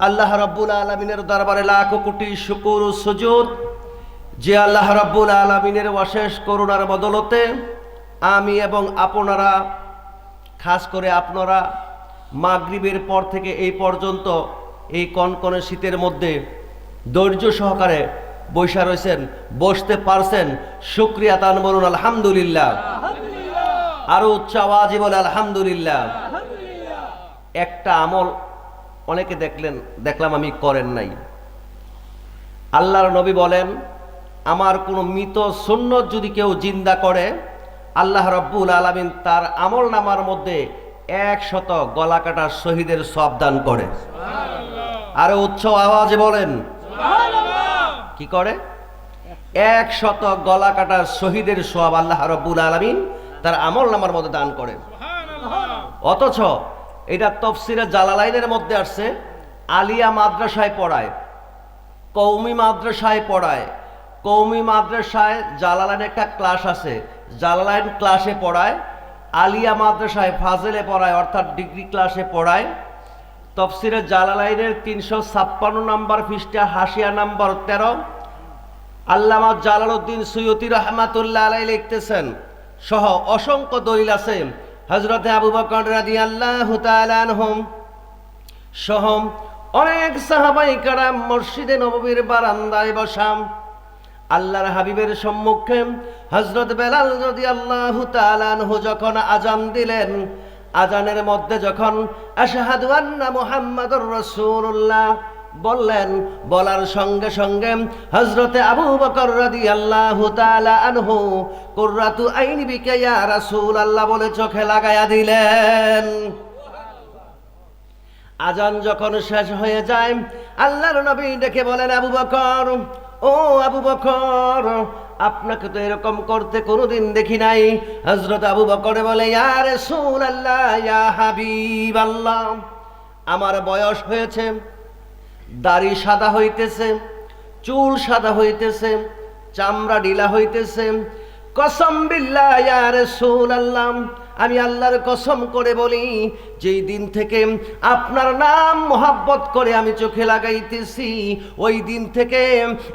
আল্লাহ রাব্বুল আলামিনের দরবারে লাখো কোটি শুকর ও সুজুদ যে আল্লাহ রাব্বুল আলামিনের অশেষ করুণার বদলতে আমি এবং আপনারা, খাস করে আপনারা মাগরিবের পর থেকে এই পর্যন্ত এই কনকনে শীতের মধ্যে ধৈর্য সহকারে বসে রয়েছেন, বসতে পারছেন, শুকরিয়া তান বলুন আলহামদুলিল্লাহ। আরো উচ্চ আওয়াজে বলে আলহামদুলিল্লাহ। একটা আমল অনেকে দেখলাম আমি করেন নাই। আল্লাহর নবী বলেন, আমার কোনো মৃত সুন্নত যদি কেউ জিন্দা করে, আল্লাহ রাব্বুল আলামিন তার আমল নামার মধ্যে 100 গলা কাটা শহীদের সওয়াব দান করে। আরো উচ্চ আওয়াজে বলেন কি করে? 100 গলা কাটা শহীদের সওয়াব আল্লাহ রাব্বুল আলামিন তার আমল নামার মধ্যে দান করে। অথচ এটা তাফসীরে জালালাইনের মধ্যে আসছে, আলিয়া মাদ্রাসায় পড়ায়, কওমি মাদ্রাসায় পড়ায়। কওমি মাদ্রাসায় জালালাইন একটা ক্লাস আছে, জালালাইন ক্লাসে পড়ায়। আলিয়া মাদ্রাসায় ফাজেলে পড়ায়, অর্থাৎ ডিগ্রি ক্লাসে পড়ায়। তাফসীরে জালালাইনের 356 নম্বর পৃষ্ঠা, হাসিয়া নম্বর 13, আল্লামা জালালউদ্দিন সুয়ুতী রাহমাতুল্লাহ আলাইহি লিখতেছেন, সহ অসংখ্য দলিল আছে। হযরতে আবু বকর রাদিয়াল্লাহু তাআলা আনহুম সহ অনেক সাহাবায়ে কেরাম মসজিদে নববীর বারান্দায় বসা আল্লাহর হাবিবের সম্মুখে হযরত বেলাল রাদিয়াল্লাহু তাআলা আনহু যখন আযান দিলেন, আযানের মধ্যে যখন আশহাদু আন্না মুহাম্মাদুর রাসূলুল্লাহ বললেন, বলার সঙ্গে সঙ্গে হযরতে আবু বকর রাদিয়াল্লাহু তাআলা আনহু কুররাতু আইনি বিকা ইয়া রাসূলুল্লাহ বলে চোখে লাগায়া দিলেন। আযান যখন শেষ হয়ে যায়, আল্লাহর নবী ডেকে বলেন, আবু বকর, ও আবু বকর, আপনাকে তো এরকম করতে কোনোদিন দেখি নাই। হযরত আবু বকর বলে, ইয়া রাসূলুল্লাহ, ইয়া হাবিবাল্লাহ, আমার বয়স হয়েছে, দাড়ি সাদা হইতেছে, চুল সাদা হইতেছে, চামড়া ঢিলা হইতেছে। কসম বিল্লাহ ইয়া রাসূলুল্লাহ, আমি আল্লাহর কসম করে বলি, যেই দিন থেকে আপনার নাম মোহাব্বত করে আমি চোখে লাগাইতেছি, ওই দিন থেকে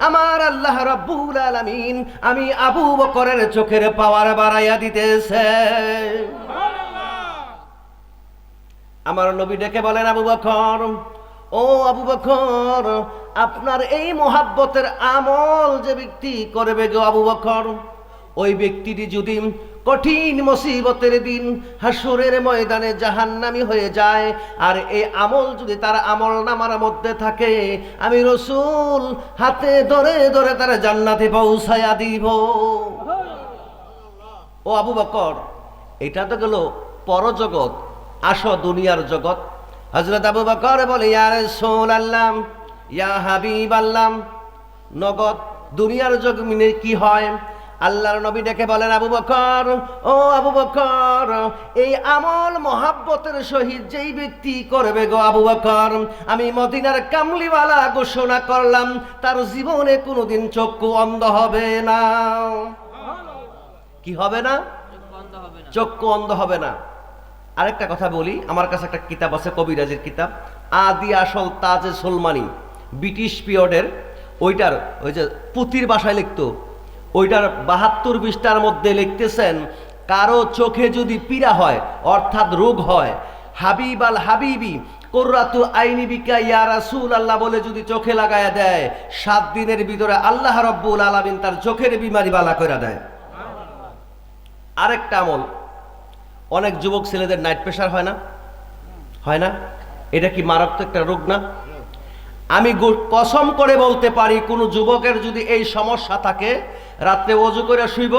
আমার আল্লাহ রাব্বুল আলামিন আমি আবু বকরের চোখের পাওয়ার বাড়াইয়া দিতেছে। আমার নবী ডেকে বলেন, আবু বকর, ও আবু বকর, আপনার এই মোহাব্বতের আমল যে ব্যক্তি করবে গো আবু বকর, ওই ব্যক্তিটি যদি কঠিন মুসিবতের দিন হাসরের ময়দানে জাহান্নামী হয়ে যায়, আর এই আমল যদি তার আমল নামার মধ্যে থাকে, আমি রাসূল হাতে ধরে ধরে তার জান্নাতে পৌঁছায়া দিব। ও আবু বকর, এটা তো গেল পরজগৎ, আসো দুনিয়ার জগৎ। হযরত আবু বকর বলে, ইয়া রাসূলুল্লাহ, ইয়া হাবিবাল্লাহ, নগদ দুনিয়ার জগতে কি হয়? আল্লাহর নবী ডেকে বলেন, আবু বকর, ও আবু বকর, এই আমল মোহাব্বতের সহিত যেই ব্যক্তি করবে গো আবু বকর, আমি মদিনার কামলিওয়ালা ঘোষণা করলাম, তার জীবনে কোনোদিন চক্ষু অন্ধ হবে না। কি হবে না? চক্ষু অন্ধ হবে না। আরেকটা কথা বলি, আমার কাছে একটা কিতাব আছে, কবিরাজের কিতাব, আদি আসল তাজে সুলমানি, ব্রিটিশ পিরিয়ডের। ওইটার ওই যে পুঁথির ভাষায় লিখতো, ওইটার 72 পৃষ্ঠার মধ্যে লিখতেছেন, কারো চোখে যদি পীড়া হয়, অর্থাৎ রোগ হয়, হাবিব আল হাবিবি কুররাতু আইনি বিকা ইয়া রাসূলুল্লাহ বলে যদি চোখে লাগায়া দেয়, 7 দিনের ভিতরে আল্লাহ রাব্বুল আলামিন তার চোখের বিমারি বালা করে দেয়। আরেকটা আমল, অনেক যুবক ছেলেদের নাইট প্রেশার হয় না? হয় না? এটা কি মারাত্মক একটা রোগ না? আমি কসম করে বলতে পারি, কোন যুবকের যদি এই সমস্যা থাকে, রাত্রে ওযু করে শুইব,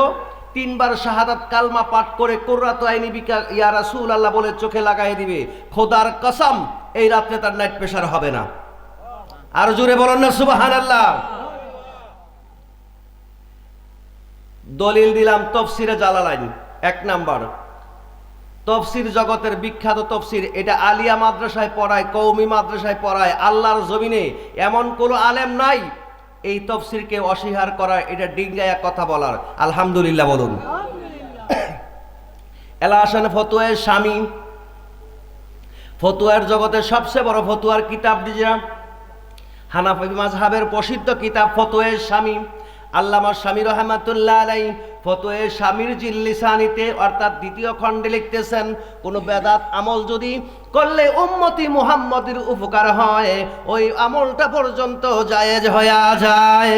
3 বার শাহাদাত কালমা পাঠ করে কুররাতু আইনি বিকা ইয়া রাসূলুল্লাহ বলে চোখে লাগাই দিবে, খোদার কসম এই রাত্রে তার নাইট প্রেশার হবে না। আর জোরে বলেন না সুবহানাল্লাহ। দলিল দিলাম তাফসীরে জালালাইন, 1 নাম্বার তফসির জগতের বিখ্যাত তফসির, এটা আলিয়া মাদ্রাসায় পড়ায়, কওমি মাদ্রাসায় পড়ায়। আল্লাহর জমিনে এমন কোনো আলেম নাই এই তফসিরকে অস্বীকার করার, এটা ডিঙ্গায়া কথা বলার। আলহামদুলিল্লাহ বলুন। এলা হাসান ফতোয়ায়ে শামী, ফতোয়ার জগতের সবচেয়ে বড় ফতোয়ার কিতাব, হানাফি মাযহাবের প্রসিদ্ধ কিতাব ফতোয়ে শামী, আল্লামা শামী রাহমাতুল্লাহ আলাইহি ফতোয়ে শামীর জিল্লিসানিতে অর্থাৎ দ্বিতীয় খণ্ডে লিখতেছেন, কোন বেদাত আমল যদি করলে উম্মতি মুহাম্মদের উপকার হয়, ওই আমলটা পর্যন্ত জায়েজ হয়ে যায়।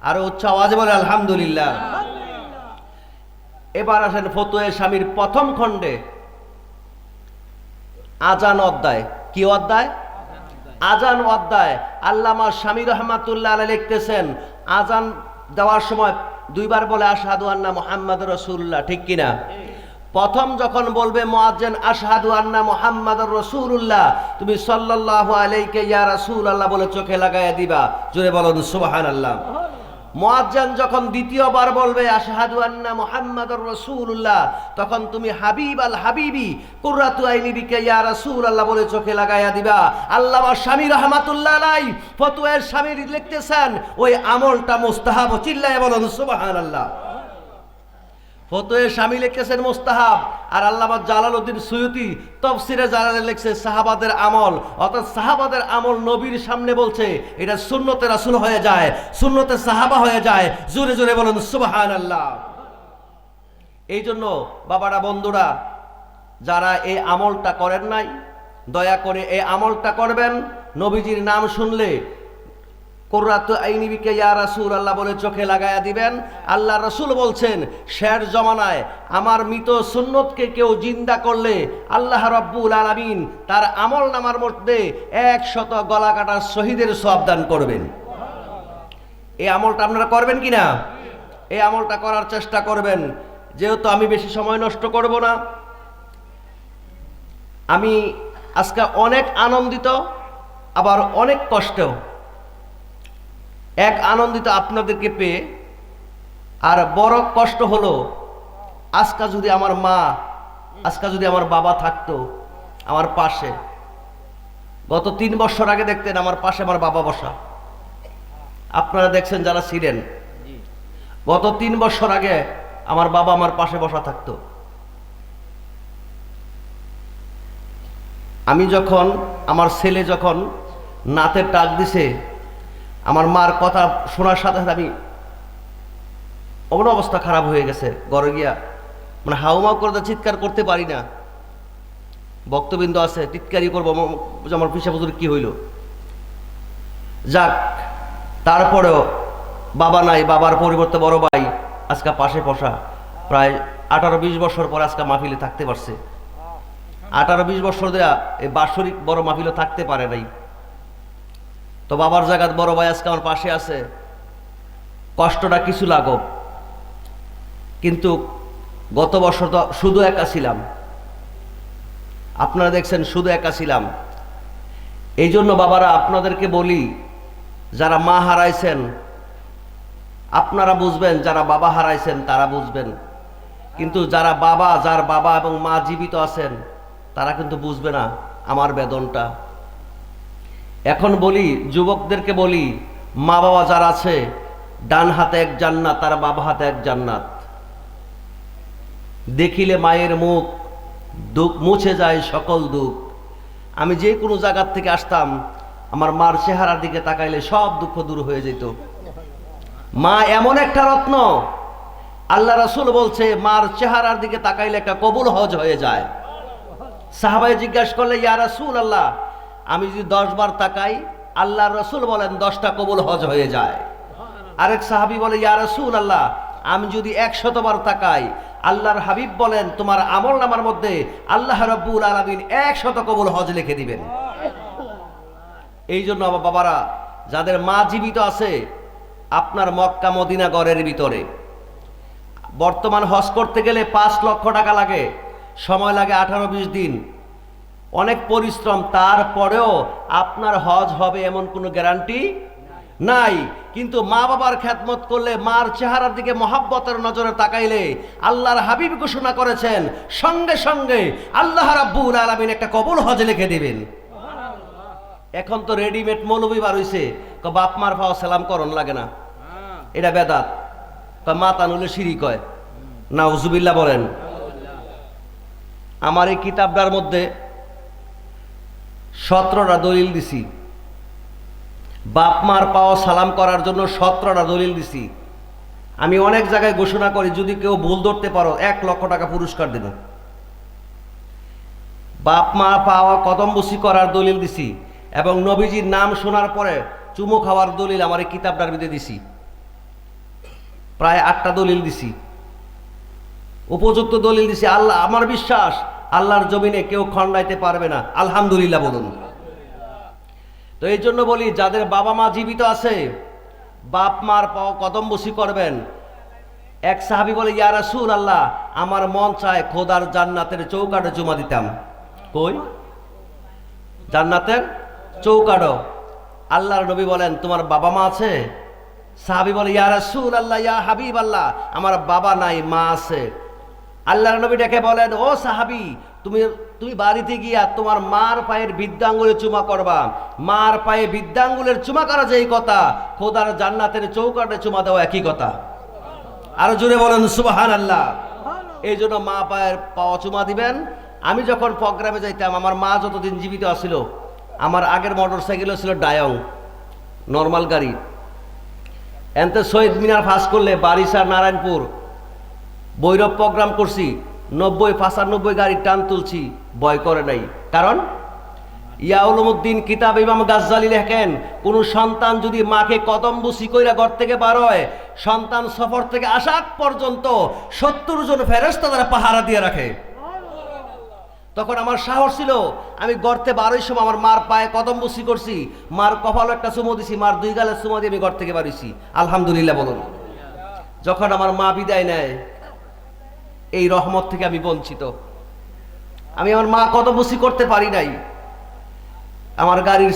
আর উচ্চ আওয়াজে বলে আলহামদুলিল্লাহ। এবার আসেন ফতোয়ে শামীর প্রথম খণ্ডে আজান অধ্যায়। কি অধ্যায়? আজান অধ্যায়। আল্লামা শামী রাহমাতুল্লাহ আলাইহি লিখতেছেন, আজান দেওয়ার সময় দুইবার বলে আশহাদু আন্না মুহাম্মাদুর রাসূলুল্লাহ, ঠিক কিনা? প্রথম যখন বলবে মুয়াজ্জিন আশহাদু আন্না মুহাম্মাদুর রাসূলুল্লাহ, তুমি সাল্লাল্লাহু আলাইহি ইয়া রাসূলুল্লাহ বলে চোখে লাগায়া দিবা। জোরে বলুন সুবহানাল্লাহ। মুয়াজ্জিন যখন দ্বিতীয়বার বলবে আশহাদু আন্না মুহাম্মাদুর রাসূলুল্লাহ, তখন তুমি হাবিব আল হাবিবি কুররাতু আইনি বিকা ইয়া রাসূলুল্লাহ বলে চোখে লাগায়া দিবা। আল্লামা শামী রাহমাতুল্লাহ আলাইহি ফতোয়া শামীর লিখতেছেন, ওই আমলটা মুস্তাহাব। চিল্লায়ে বলুন সুবহানাল্লাহ। ফতোয়া শামী লিখতেছেন মুস্তাহাব, আর আল্লামা জালালউদ্দিন সুয়ুতি তাফসীরে জালালে লিখছে সাহাবাদের আমল, অর্থাৎ সাহাবাদের আমল নবীর সামনে বলছে, এটা সুন্নতে রাসূল হয়ে যায়, সুন্নতে সাহাবা হয়ে যায়। জোরে জোরে বলুন সুবহানাল্লাহ। এই জন্য বাবারা, বন্ধুরা, যারা এই আমলটা করেন নাই, দয়া করে এই আমলটা করবেন। নবীজির নাম শুনলে কুররাতু আইনি বিকা ইয়া রাসূলুল্লাহ বলে চোখে লাগায়া দিবেন। আল্লাহ রাসূল বলছেন, শের জমানায় আমার মৃত সুন্নতকে কেউ জিন্দা করলে আল্লাহ রাব্বুল আলামিন তার আমল নামার মধ্যে 100 গলা কাটা শহীদের সওয়াব দান করবেন। এই আমলটা আপনারা করবেন কিনা? এই আমলটা করার চেষ্টা করবেন। যেহেতু আমি বেশি সময় নষ্ট করব না, আমি আজকে অনেক আনন্দিত, আবার অনেক কষ্টেও। এক আনন্দিত আপনাদেরকে পেয়ে, আর বড় কষ্ট হলো আজকে যদি আমার মা, আজকে যদি আমার বাবা থাকতো আমার পাশে। গত 3 বছর আগে দেখতেন আমার পাশে আমার বাবা বসা, আপনারা দেখছেন যারা ছিলেন। গত 3 বছর আগে আমার বাবা আমার পাশে বসা থাকতো। আমি যখন, আমার ছেলে যখন নাতের ডাক দিছে, আমার মার কথা শোনার সাথে সাথে আমি অমন অবস্থা খারাপ হয়ে গেছে, ঘরে গিয়া মানে হাউমাউ করে চিৎকার করতে পারি না। ভক্তবৃন্দ আছে, চিৎকারই করবো, আমার পিসা হুজুর কি হইল। যাক, তারপরেও বাবা নাই, বাবার পরিবর্তে বড় ভাই আজকে পাশে বসা, প্রায় 18-20 বছর পর আজকে মাহফিলে থাকতে পারছে। 18-20 বছর দেয়া এই বাৎসরিক বড় মাহফিলে থাকতে পারে নাই। তো বাবার জায়গায় বড় ভাই আজকে আমার পাশে আছে। কষ্টটা কিছু লাঘব, কিন্তু গত বছর তো শুধু একা ছিলাম। আপনারা দেখছেন শুধু একা ছিলাম। এই জন্য বাবারা, আপনাদেরকে বলি, যারা মা হারাইছেন আপনারা বুঝবেন, যারা বাবা হারাইছেন তারা বুঝবেন, কিন্তু যার বাবা এবং মা জীবিত আছেন তারা কিন্তু বুঝবে না আমার বেদনটা। এখন বলি, যুবকদেরকে বলি, মা বাবা যারা আছে, ডান হাতে এক জান্নাত, তার বাবা হাতে এক জান্নাত। দেখিলে মায়ের মুখ, দুঃখ মুছে যায় সকল দুঃখ। আমি যে কোনো জায়গার থেকে আসতাম, আমার মার চেহারার দিকে তাকাইলে সব দুঃখ দূর হয়ে যেত। মা এমন একটা রত্ন, আল্লাহ রাসূল বলছে মার চেহারার দিকে তাকাইলে একটা কবুল হজ হয়ে যায়। সাহাবায়ে জিজ্ঞাসা করলে, ইয়া রাসূলুল্লাহ, আমি যদি 10 বার তাকাই, আল্লাহর রাসূল বলেন 10টা কবুল হজ হয়ে যায়। আরেক সাহাবী বলে, ইয়া রাসূলুল্লাহ, আমি যদি 100 বার তাকাই, আল্লাহর হাবিব বলেন তোমার আমল নামার মধ্যে আল্লাহ রাব্বুল আলামিন 100 কবুল হজ লিখে দিবেন। এই জন্য আমার বাবারা, যাদের মা জীবিত আছে, আপনার মক্কা মদিনা গড়ের ভিতরে বর্তমান হজ করতে গেলে 5 লক্ষ টাকা লাগে, সময় লাগে 18-20 দিন, অনেক পরিশ্রম। তারপরেও আপনার হজ হবে এমন কোনো গ্যারান্টি নাই। কিন্তু মা বাবার খেদমত করলে, মার চেহারার দিকে মহাব্বতের নজরে তাকাইলে, আল্লাহর হাবিব ঘোষণা করেছেন সঙ্গে সঙ্গে আল্লাহ রাব্বুল আলামিন একটা কবুল হজ লিখে দিবেন। এখন তো রেডিমেড মৌলবি বার হইছে, বাপ মার পাও সালাম করন লাগে না, এটা বেদাত। মাতা নুলে শিরিক হয়, নাউজুবিল্লাহ বলেন। আমার এই কিতাবটার মধ্যে 17টা দলিল দিছি। বাপ মার পাওয়া সালাম করার জন্য 17টা দলিল দিছি। আমি অনেক জায়গায় ঘোষণা করি, যদি কেউ ভুল ধরতে পারো 1 লক্ষ টাকা পুরস্কার দেব। বাপ মা পাওয়া কদমবুসি করার দলিল দিছি, এবং নবীজির নাম শোনার পরে চুমু খাওয়ার দলিল আমার এই কিতাবটার ভিতরে দিছি। প্রায় 8টা দলিল দিছি, উপযুক্ত দলিল দিছি। আল্লাহ, আমার বিশ্বাস আল্লাহর জমিনে কেউ খণ্ডাইতে পারবে না। আলহামদুলিল্লাহ বলুন। তো এই জন্য বলি, যাদের বাবা মা জীবিত আছে বাপ মার পাওয়া কদমবুসি করবেন। এক সাহাবী বলে, ইয়া রাসূলুল্লাহ, আমার মন চায় খোদার জান্নাতের চৌকাঠে চুমা দিতাম। কই? জান্নাতের চৌকাঠে। আল্লাহর নবী বলেন, তোমার বাবা মা আছে? সাহাবী বলে, ইয়া রাসূলুল্লাহ, ইয়া হাবিবাল্লাহ, আমার বাবা নাই, মা আছে। আল্লাহর নবী ডেকে বলেন, ও সাহাবী, তুমি বাড়িতে গিয়া তোমার মার পায়ের বৃদ্ধাঙ্গুলে চুমা করবা। মার পায়ে বৃদ্ধাঙ্গুলের চুমা করা যেই কথা, খোদার জান্নাতের চৌকাঠে চুমা দেওয়া একই কথা। আরো জোরে বলেন সুবহানাল্লাহ। এই জন্য মা পায়ের পাওয়া চুমা দিবেন। আমি যখন প্রোগ্রামে যাইতাম, আমার মা যতদিন জীবিত আছিল, আমার আগের মোটরসাইকেলও ছিল ডায়ং, নর্মাল গাড়ি। এনতে শহীদ মিনার ফাঁস করলে বারিশা, নারায়ণপুর, বৈরব প্রোগ্রাম করছি, 90-95 গাড়ি টান তুলছি, ভয় করে নাই। কারণ ইয়া উলুমুদ্দিন কিতাব ইমাম গাজ্জালি লেখেন, কোন সন্তান যদি মাকে কদমবুসি কইরা ঘর থেকে বার হয়, সন্তান সফর থেকে আসা পর্যন্ত 70 জন ফেরেশতা তারা পাহারা দিয়ে রাখে। তখন আমার সাহস ছিল, আমি গর্তে বারোই সময় আমার মার পায়ে কদমবুসি করছি, মার কপালে একটা চুমো দিছি, মার 2 গালে চুমো দিয়ে আমি ঘর থেকে বাড়িছি। আলহামদুলিল্লাহ বলুন। যখন আমার মা বিদায় নেয়, এই রহমত থেকে আমি বঞ্চিত। আমি আমার মা কদমবুসি করতে পারি নাই। আমার গাড়ির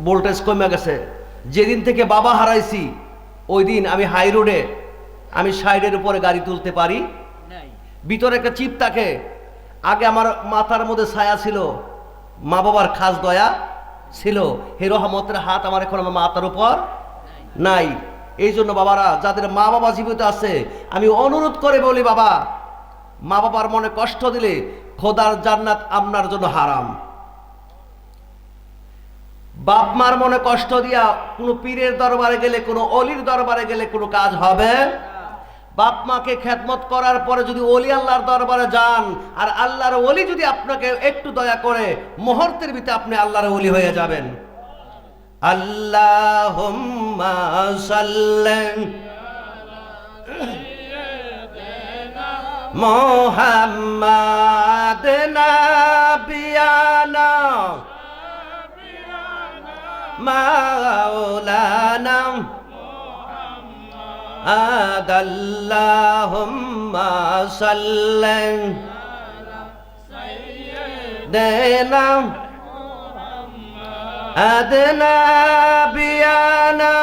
ভোল্টেজ কমে গেছে। যেদিন থেকে বাবা হারাইছি, ওই দিন আমি হাই রোডে, আমি সাইডের উপরে গাড়ি তুলতে পারি। ভিতরে একটা চিপ থাকে। আগে আমার মাথার মধ্যে ছায়া ছিল, মা বাবার খাস দয়া ছিল। হে রহমতের হাত আমার এখন আমার মাথার উপর নাই। এই জন্য বাবারা, যাদের মা বাবা জীবিত আছে, আমি অনুরোধ করে বলি, বাবা, মা বাবার মনে কষ্ট দিলে খোদার জান্নাত আপনার জন্য হারাম। বাপ মার মনে কষ্ট দিয়া কোনো পীরের দরবারে গেলে, কোনো অলির দরবারে গেলে কোনো কাজ হবে। বাপ মাকে খেদমত করার পরে যদি ওলি আল্লাহর দরবারে যান, আর আল্লাহর ওলি যদি আপনাকে একটু দয়া করে, মুহূর্তের ভিতরে আপনি আল্লাহর ওলি হয়ে যাবেন। আল্লাহুম্মা সাল্লি মুহাম্মাদ নাবিয়ানা মাওলানা আদাল্লাহুম্মা সাল্লি সাইয়্যিদিনা আদনা বিয়ানা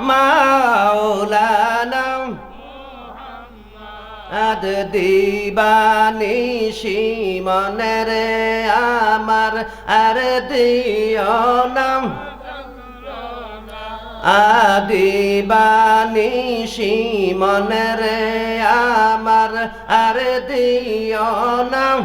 মাওলানা আদ দিবানিশি মনেরে আমার আর দিও নাম আদিবানিশি মনেরে আমার আর দিও নাম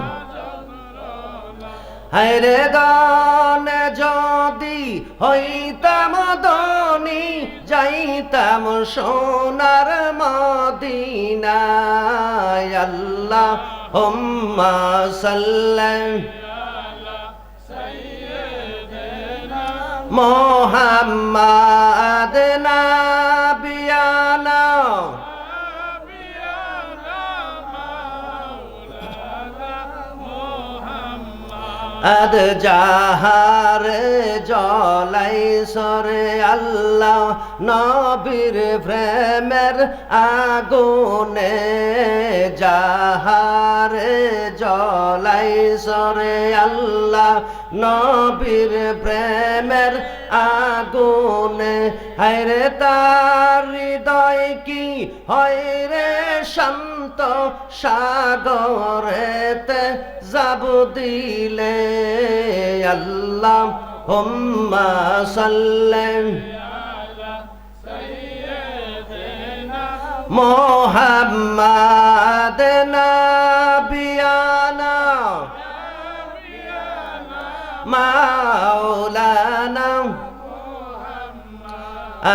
হায়রে গানে যদি হইতাম ধনী যাইতাম সোনার মদিনায় আল্লাহুম্মা সাল্লি মুহাম্মাদ নাবিয়ানা আদ জাহারে জলাই সরে আল্লাহ নবীর প্রেমের আগুনে জাহারে জলাই সরে আল্লাহ নবীর প্রেমের আগুনে হায়রে তার হৃদয় কি হয় রে শান্ত সাগরেতে যাব দিলে আল্লাহুম্মা সাল্লি মুহাম্মাদ নাবিয়ানা মাওলানা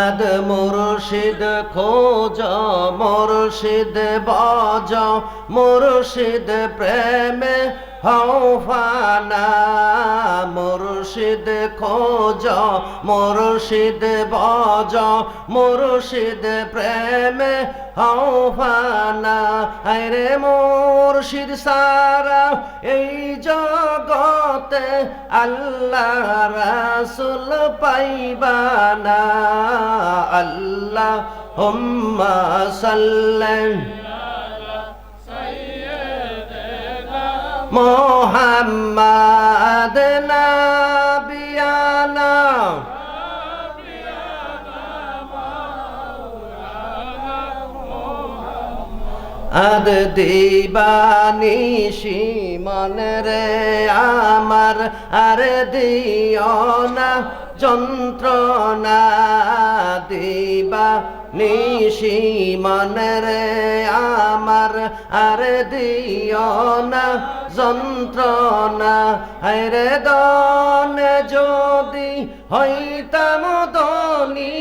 আদ মুর্শিদ খোঁজ মুর্শিদ বজ মুর্শিদ প্রেমে হও ফানা মুর্শিদ খোঁজ মুর্শিদ বজ মুর্শিদ প্রেমে হও ফানা আরে মুর্শিদ সারা এই জগতে আল্লাহ রাসূল পাইবানা আল্লাহুম্মা সাল্লি মুহাম্মাদ নাবিয়ানা আদ দিবানিশি মনরে আমার আর দিও না যন্ত্রণা দিবা নিশি মনরে আমার আর দিও না যন্ত্রণা হায়রে দন যদি হইতাম ধনী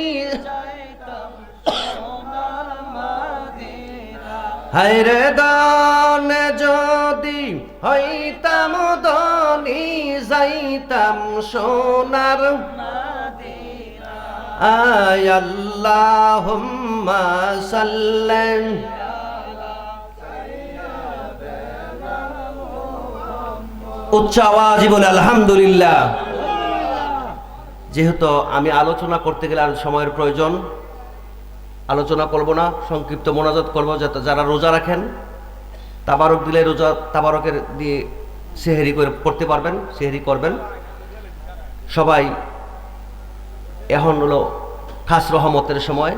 হায়রে দান যদি হইতাম ধনী যাইতাম সোনার আয় আল্লাহুম্মা সাল্লি উচ্চ আওয়াজে বলে আলহামদুলিল্লাহ। যেহেতু আমি আলোচনা করতে গেলে আর সময়ের প্রয়োজন, আলোচনা করব না, সংক্ষিপ্ত মোনাজাত করব। যারা রোজা রাখেন তাবারক দিলে রোজা তাবারকের দিয়ে সেহরি করে করতে পারবেন, সেহরি করবেন সবাই। এখন হলো খাস রহমতের সময়।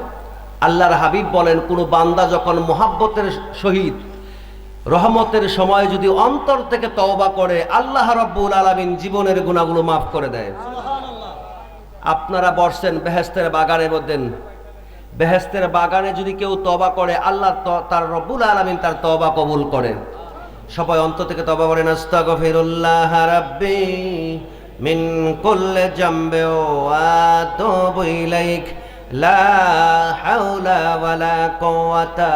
আল্লাহর হাবিব বলেন, কোনো বান্দা যখন মোহাব্বতের সহিত রহমতের সময় যদি অন্তর থেকে তওবা করে, আল্লাহ রাব্বুল আলামিন জীবনের গুনাহগুলো মাফ করে দেয়। আপনারা বসছেন বেহেশতের বাগানের মধ্যে, বেহেশতের বাগানে যদি কেউ তওবা করে, আল্লাহ তার রব্বুল আলামিন তার তওবা কবুল করে। সবাই অন্তর থেকে তওবা করেন, আস্তাগফিরুল্লাহ রাব্বি মিন কুল্লি জামবি ওয়া আতুবু ইলাইক লা হাওলা ওয়ালা কুওয়াতা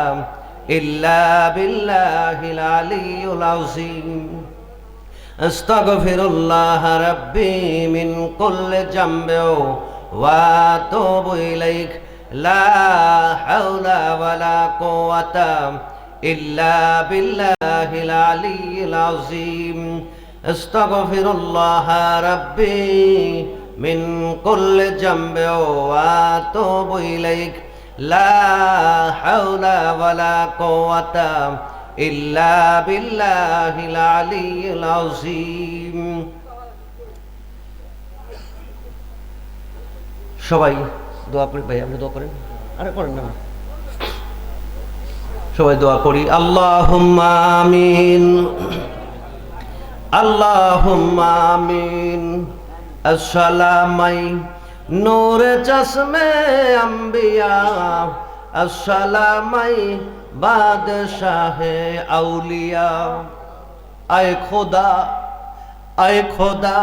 ইল্লা বিল্লাহিল আলিয়্যিল আযীম। আস্তাগফিরুল্লাহ রাব্বি মিন কুল্লি জামবি ওয়া আতুবু ইলাইক লা হাওলা ওয়ালা কুওয়াতা ইল্লা বিল্লাহিল আলিয়্যিল আযীম। আস্তাগফিরুল্লাহ রাব্বি মিন কুল্লি জামবি ওয়া আতুবু ইলাইক লা হাওলা ওয়ালা কুওয়াতা ইল্লা বিল্লাহিল আলিয়্যিল আযীম। সবাই দোয়া করি ভাই, আপনি দোয়া করেন। আরে করেন না, সবাই দোয়া করি। আল্লাহুম্মা আমিন, আল্লাহুম্মা আমিন। আসসালামাই নূরে চশমে আম্বিয়া, আসসালামাই বাদশাহে আউলিয়া। আয় খোদা, আয় খোদা,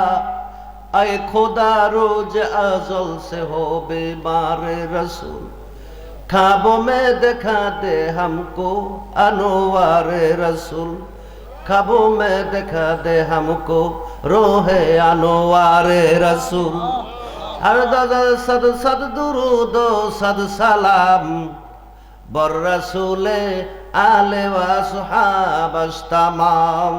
আয় খোদা, रोज अज़ल से हो बीमार रसूल, ख्वाबों में दिखा दे हमको अनवार रसूल, ख्वाबों में दिखा दे हमको रोहे अनवार रसूल। हर दादा सद सद दुरूद सद सलाम बर रसूले आले व सुहाबस तमाम।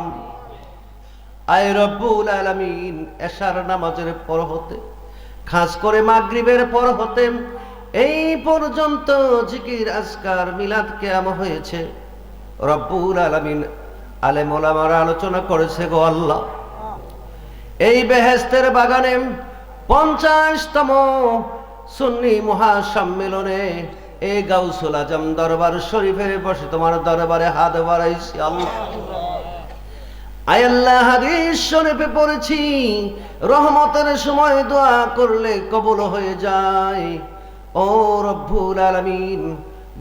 আয় রব্বুল আলামিন, এশার নামাজের পর হতে খাস করে মাগরিবের পর হতে এই পর্যন্ত জিকির আজকার মিলাদ কিয়াম হয়েছে। রব্বুল আলামিন আলেম ওলামারা আলোচনা করেছে গো আল্লাহ, এই বেহেশতের বাগানে 50তম সুন্নি মহাসম্মেলনে এই গাউসুল আজম দরবার শরীফের বসে তোমার দরবারে হাত বাড়াইছি আল্লাহ। আয় আল্লাহ, হাদিস শরীফে পড়েছি রহমতের সময় দোয়া করলে কবুল হয়ে যায়। ও রব্বুল আলামিন,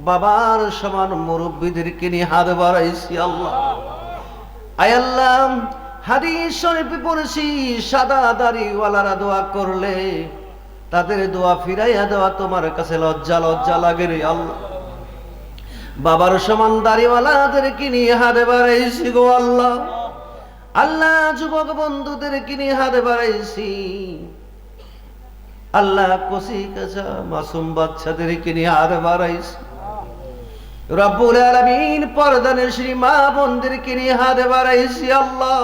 বাবার সমান মুরব্বীদেরকে নিয়ে হাত বাড়াইছি আল্লাহ। আয় আল্লাহ, হাদিস শরীফে পড়েছি, সাদা দাড়িওয়ালারা দোয়া করলে তাদের দোয়া ফিরাইয়া দেওয়া তোমার কাছে লজ্জা লজ্জা লাগে রে আল্লাহ। বাবার সমান দাড়িওয়ালাদেরকে নিয়ে হাতে বাড়াইছি গো আল্লাহ। আল্লাহ যুবক বন্ধুদেরকে নিয়ে হাতে বাড়াইছি আল্লাহ। কচি কাঁচা মাসুম বাচ্চাদেরকে নিয়ে হাতে বাড়াইছি রব্বুল আলামিন। পর্দানশীল মা বোনদেরকে নিয়ে হাতে বাড়াইছি আল্লাহ।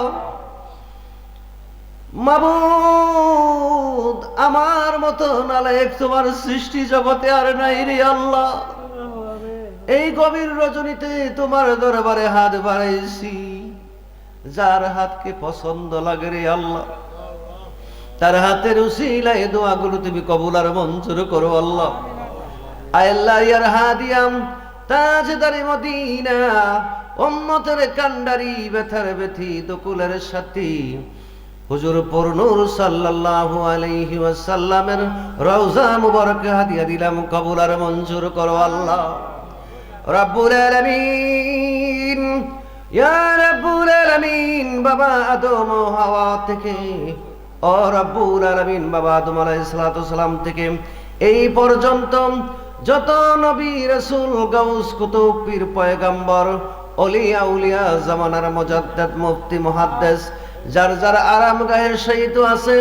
মাবুদ, আমার মতো নালায়েক তোমার সৃষ্টি জগতে আর নাই রে আল্লাহ। এই গভীর রজনীতে তোমার দরবারে হাত বাড়াইছি, যার হাতকে পছন্দ লাগে রে আল্লাহ, তার হাতের উসিলায় দোয়াগুলো তুমি কবুল আর মঞ্জুর করো আল্লাহ। আল্লাহ ইয়ার হাদিয়াম তাজদারে মদিনা, উম্মতের কান্ডারি ব্যথার ব্যথি দকুলের সাথী হুজুর পূর্ণুর সাল্লাল্লাহু আলাইহি ওয়াসাল্লামের রওজা মুবারক হাদিয়া দিলাম, কবুল আর মঞ্জুর করো আল্লাহ। রব্বুল আলামিন, ইয়া রব্বুল আলামিন, বাবা আদম ও হাওয়া থেকে, ও রব্বুল আলামিন, বাবা আদম আলাইহিস সালাতু সালাম থেকে এই পর্যন্ত যত নবী রাসূল গাউস কুতুব পীর পয়গম্বর ওলিয়া উলিয়া জামানার মুজাদ্দিদ মুফতি মুহাদ্দিস যার যার আরামগাহে শহীদ আছে,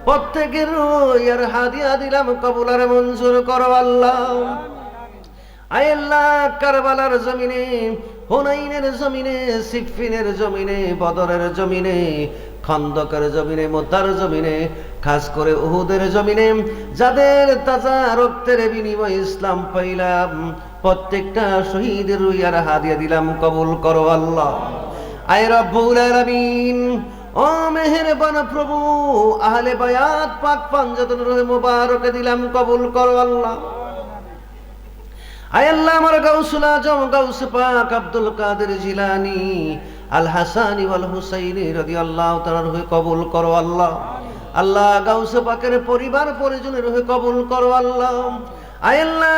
প্রত্যেকের রুহের হাদিয়া দিলাম, কবুল আর মঞ্জুর করো আল্লাহ। আয় আল্লাহ, কারবালার জমিনে, হুনাইনের জমিনে, সিফফিনের জমিনে, বদরের জমিনে, খন্দকের জমিনে, মুতার জমিনে, খাস করে উহুদের জমিনে যাদের তাজা রক্তের বিনিময়ে ইসলাম পাইলাম, প্রত্যেকটা শহীদের রুহিয়ার হাদিয়া দিলাম, কবুল করো আল্লাহ। আয় রব্বুল আলামিন, ও মেহেরবান প্রভু, আহলে বায়াত পাক পাঞ্জাতন রুহে মুবারক দিলাম, কবুল করো আল্লাহ। আয় আল্লাহ, আমার গাউসুল আজম গাউস পাক আব্দুল কাদের জিলানী আল হাসানি ওয়াল হুসাইনি রাদিয়াল্লাহু তাআলা রুহে কবুল করো আল্লাহ। আল্লাহ, গাউস পাকের পরিবার পরিজনের রুহে কবুল করো আল্লাহ। আয় আল্লাহ,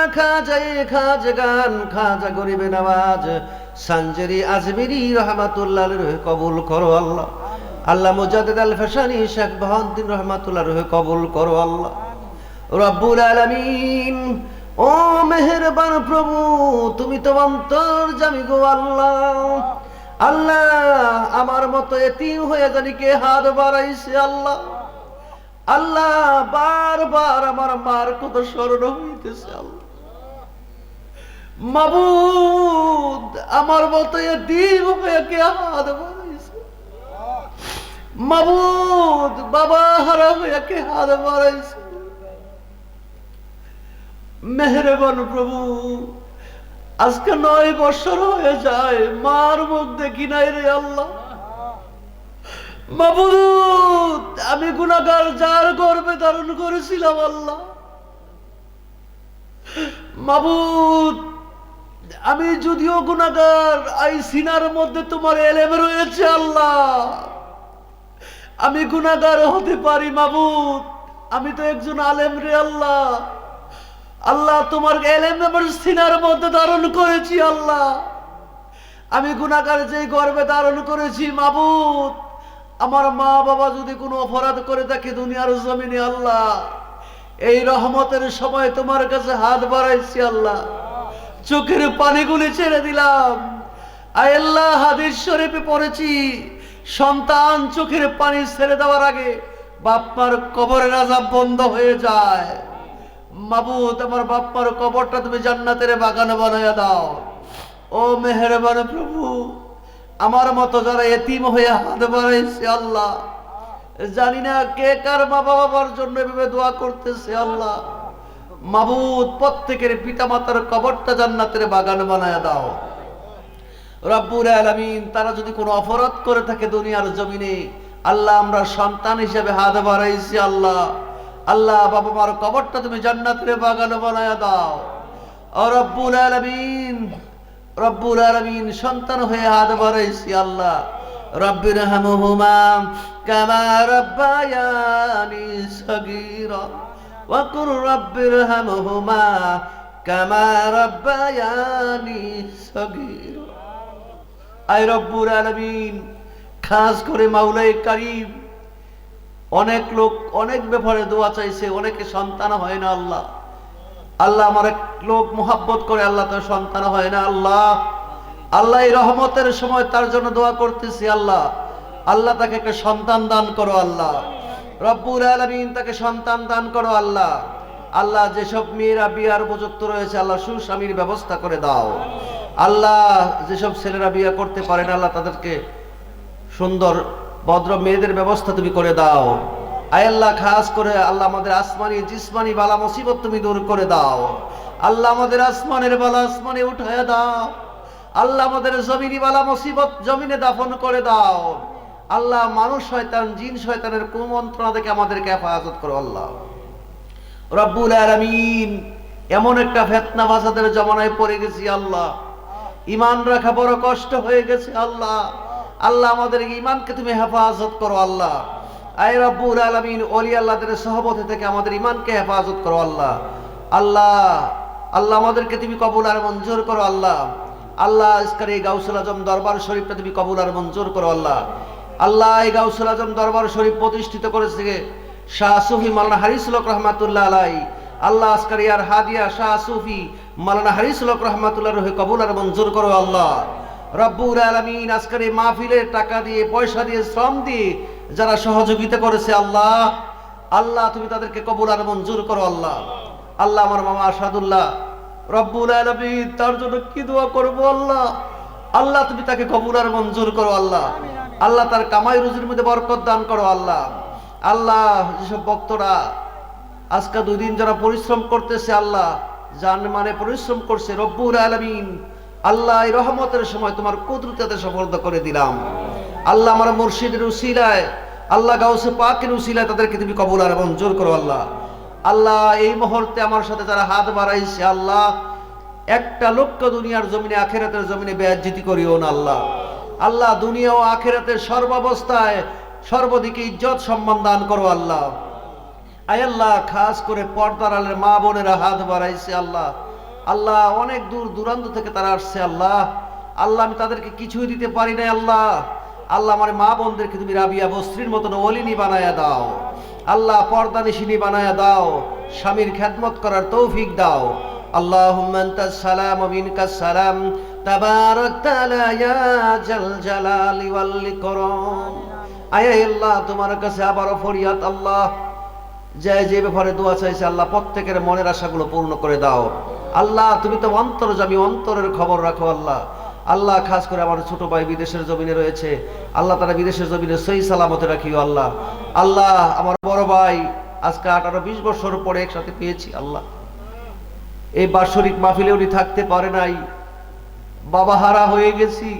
খাজাগান খাজা গরিবে নওয়াজ সানজারি আজমিরি রহমাতুল্লাহ রুহে কবুল করো আল্লাহ। আল্লাহ, মুজাদ্দিদ আল ফাসানি শেখ বাহাউদ্দিন রহমাতুল্লাহ রুহে কবুল করো আল্লাহ। রব্বুল আলামিন, ও মেহেরবান প্রভু, তুমি তো অন্তর্যামী গো আল্লাহ। আল্লাহ, আমার মতো এতিম হয়ে জানি কে হাত বাড়াইছে আল্লাহ। আল্লাহ, বারবার আমার মার কথা স্মরণ হইতেছে আল্লাহ। মাবুদ, আমার মতো এতিম হয়ে কে হাত বাড়াইছে। মাবুদ, বাবা হারা হয়ে কে হাত বাড়াইছে। মেহেরবান প্রভু, আজকে 9 বছর হয়ে যায়, মার মুখ দেখি নাই রে আল্লাহ। মাবুদ, আমি গুনাহগার, যার গর্ভে ধারণ করেছিলাম আল্লাহ। মাবুদ, আমি যদিও গুনাহগার, এই সিনার মধ্যে তোমার এলেম রয়েছে আল্লাহ। আমি গুনাহগার হতে পারি মাবুদ, আমি তো একজন আলেম রে আল্লাহ। আল্লাহ, তোমার এলেম আমার সিনার মধ্যে ধারণ করেছি আল্লাহ। আমি গুনাহগার যেই গর্ভে ধারণ করেছি মাবুদ, আমার মা বাবা যদি কোনো অপরাধ করে থাকে দুনিয়ার জমিনে আল্লাহ, এই রহমতের সময় তোমার কাছে হাত বাড়াইছি আল্লাহ, চোখের পানিগুলি ছেড়ে দিলাম। আয় আল্লাহ, হাদিস শরীফে পড়েছি, সন্তান চোখের পানি ছেড়ে দেওয়ার আগে বাপ্পার কবরের আযাব বন্ধ হয়ে যায়। মাবুদ, আমার বাপ্পার কবরটা তুমি জান্নাতের বাগান বানায়া দাও। ও মেহেরবান প্রভু, আমার মতো যারা এতিম হয়ে হাত বাড়াইছে আল্লাহ, জানি না কে কার মা বাবার জন্য এভাবে দোয়া করতেছে আল্লাহ। মাবুদ, প্রত্যেকের পিতা মাতার কবরটা জান্নাতের বাগান বানায়া দাও। রব্বুল আলামিন, তারা যদি কোনো অপরাধ করে থাকে দুনিয়ার জমিনে আল্লাহ, আমরা সন্তান হিসেবে হাত বাড়াইছি আল্লাহ। আল্লাহ, বাবা মার কবরটা তুমি জান্নাতের বাগান বানায়া দাও। ও রব্বুল আলামিন, রব্বুল আলামিন, সন্তান হয়ে হাত বাড়াইছি আল্লাহ। রব্বিরহামহুমা কামা রাব্বায়ানি সগীরা ওয়া কুর রব্বিরহামহুমা কামা রাব্বায়ানি সগীরা। আয় রব্বুল আলামিন, খাস করে মাওলাই কারীম, অনেক লোক অনেক ব্যাপারে দোয়া চাইছে, অনেকে সন্তান হয় না। আল্লাহ আল্লাহ আমার এক লোক মোহাব্বত করে, আল্লাহ তার সন্তান হয় না। আল্লাহ আল্লাহ এই রহমতের সময় তার জন্য দোয়া করতেছি। আল্লাহ আল্লাহ তাকে একটা সন্তান দান করো। আল্লাহ রব্বুল আলামিন তাকে সন্তান দান করো। আল্লাহ আল্লাহ যেসব মেয়েরা বিয়ার উপযুক্ত রয়েছে আল্লাহ সুস্বামীর ব্যবস্থা করে দাও। আল্লাহ যেসব ছেলেরা বিয়ে করতে পারে না আল্লাহ তাদেরকে সুন্দর ভদ্র মেয়েদের ব্যবস্থা তুমি করে দাও। আয় আল্লাহ খাস করে আল্লাহ আমাদের আসমানি জিসমানি বালা মুসিবত তুমি দূর করে দাও। আল্লাহ আমাদের আসমানের বালা আসমানে উঠায় দাও। আল্লাহ আমাদের জমিনি বালা মুসিবত জমিনে দাফন করে দাও। আল্লাহ মানুষ শয়তান জিন শয়তানের কুমন্ত্রণা থেকে আমাদেরকে হেফাজত করো। আল্লাহ রব্বুল আলামিন, এমন একটা ফিতনা ফাসাদের জমানায় পড়ে গেছি আল্লাহ, ঈমান রাখা বড় কষ্ট হয়ে গেছে। আল্লাহ আল্লাহ আমাদের ঈমানকে তুমি হেফাজত করো। আল্লাহ আয় রব্বুল আলামিন, ওলি আল্লাহদের সহবত থেকে আমাদের ঈমানকে হেফাজত করো। আল্লাহ আল্লাহ আল্লাহ আমাদেরকে তুমি কবুল আর মঞ্জুর করো। আল্লাহ আল্লাহ আজকের এই গাউসুল আজম দরবার শরীফটা তুমি কবুল আর মঞ্জুর করো। আল্লাহ আল্লাহ এই গাউসুল আজম দরবার শরীফ প্রতিষ্ঠিত করেছে শাহ সুফি মাওলানা হারিসুল হক রহমাতুল্লাহ আলাইহি। আল্লাহ আজকের ইয়ার হাদিয়া শাহ সুফি মাওলানা হারিসুল হক রহমাতুল্লাহ রহে কবুল আর মঞ্জুর করো। আল্লাহ রব্বুল আলামিন, আজকের এই মাহফিলে টাকা দিয়ে পয়সা দিয়ে শ্রম দিয়ে যারা সহযোগিতা করেছে আল্লাহ আল্লাহ তুমি তাদেরকে কবুল আর মঞ্জুর করো। আল্লাহ আল্লাহ আমার মামা আসাদুল্লাহ, রব্বুল আলামিন তার জন্য কি দোয়া করবো। আল্লাহ আল্লাহ তুমি তাকে কবুল আর মঞ্জুর করো। আল্লাহ আল্লাহ তার কামাই রুজির মধ্যে বরকত দান করো। আল্লাহ আল্লাহ যেসব ভক্তরা আজকে 2 দিন যারা পরিশ্রম করতেছে আল্লাহ জান মানে পরিশ্রম করছে, রব্বুল আলামিন আল্লাহ এই রহমতের সময় তোমার কুদরতে সফলতা করে দিলাম। আল্লাহ আমার মুর্শিদের উসিলায় আল্লাহ গাউসে পাকের উসিলায় তাদেরকে তুমি কবুল আর মঞ্জুর করো। আল্লাহ আল্লাহ এই মুহূর্তে আমার সাথে যারা হাত বাড়াইছে আল্লাহ একটা লোককে দুনিয়ার জমিনে আখিরাতের জমিনে বেইজ্জতি করিও না। আল্লাহ আল্লাহ দুনিয়া ও আখিরাতের সর্বাবস্থায় সর্বদিকে ইজ্জত সম্মান দান করো। আল্লাহ আয় আল্লাহ খাস করে পর্দার আলের মা বোনেরা হাত বাড়াইছে আল্লাহ আল্লাহ অনেক দূর দূরান্ত থেকে তারা আসছে। আল্লাহ আল্লাহ আমি তাদেরকে কিছুই দিতে পারি না। আল্লাহ আল্লাহ আমার মা বোনদেরকে তুমি রাবিয়া বস্ত্রীর মতন ওলিনি বানায়া দাও। আল্লাহ পর্দা নিশিনি বানায়া দাও, স্বামীর খেদমত করার তৌফিক দাও। আল্লাহুম্মা আনতাস সালাম ওয়া মিনকাস সালাম তাবারাকতা ইয়া জাল জালালি ওয়াল ইকরাম। আয় আল্লাহ তোমার কাছে আবারও ফরিয়াদ আল্লাহ, যে ব্যাপারে দোয়া চাইছে আল্লাহ প্রত্যেকের মনের আশাগুলো পূর্ণ করে দাও। আল্লাহ তুমি তো অন্তর্যামী, অন্তরের খবর রাখো। আল্লাহ আল্লাহ খাস করে আমার ছোট ভাই বিদেশের জমিনে রয়েছে আল্লাহ তারা বিদেশের জমিনে সহি সালামতে রাখিও। আল্লাহ আল্লাহ আমার বড় ভাই আজকে 18-20 বছর পরে একসাথে পেয়েছি। আল্লাহ এই বাৎসরিক মাহফিলে উনি থাকতে পারে নাই, বাবা হারা হয়ে গেছি।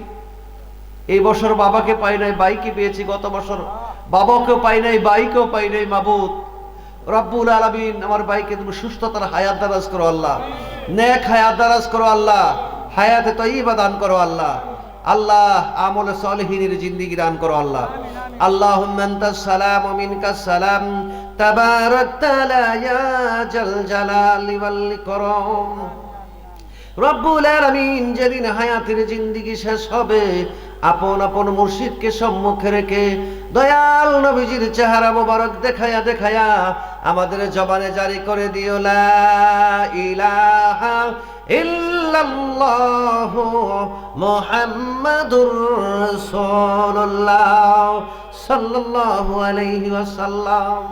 এই বছর বাবাকে পাই নাই, ভাইকে পেয়েছি। গত বছর বাবাকেও পাই নাই, ভাইকেও পাই নাই। মাবুদ রব্বুল আলামিন আমার ভাইকে তুমি সুস্থতার হায়াত দারাজ করো। আল্লাহ নেক হায়াত দারাজ করো। আল্লাহ হায়াতে তয়্যিবা দান করো। আল্লাহ আল্লাহ আমলে সলিহিনের জিন্দেগি দান করো। আল্লাহ আল্লাহুম্মা আনতাস সালাম ওয়া মিনকাস সালাম তাবারাকতা ইয়া জাল জালালি ওয়াল ইকরাম। রব্বুল আলামিন যেদিন হায়াতের জিন্দেগি শেষ হবে আপন আপন মুর্শিদকে সম্মুখে রেখে দয়াল নবীজির চেহারা মোবারক দেখায়া দেখায়া আমাদের জবানে জারি করে দিও লা ইলাহা ইল্লাল্লাহু মুহাম্মাদুর রাসূলুল্লাহ সাল্লাল্লাহু আলাইহি ওয়াসাল্লাম।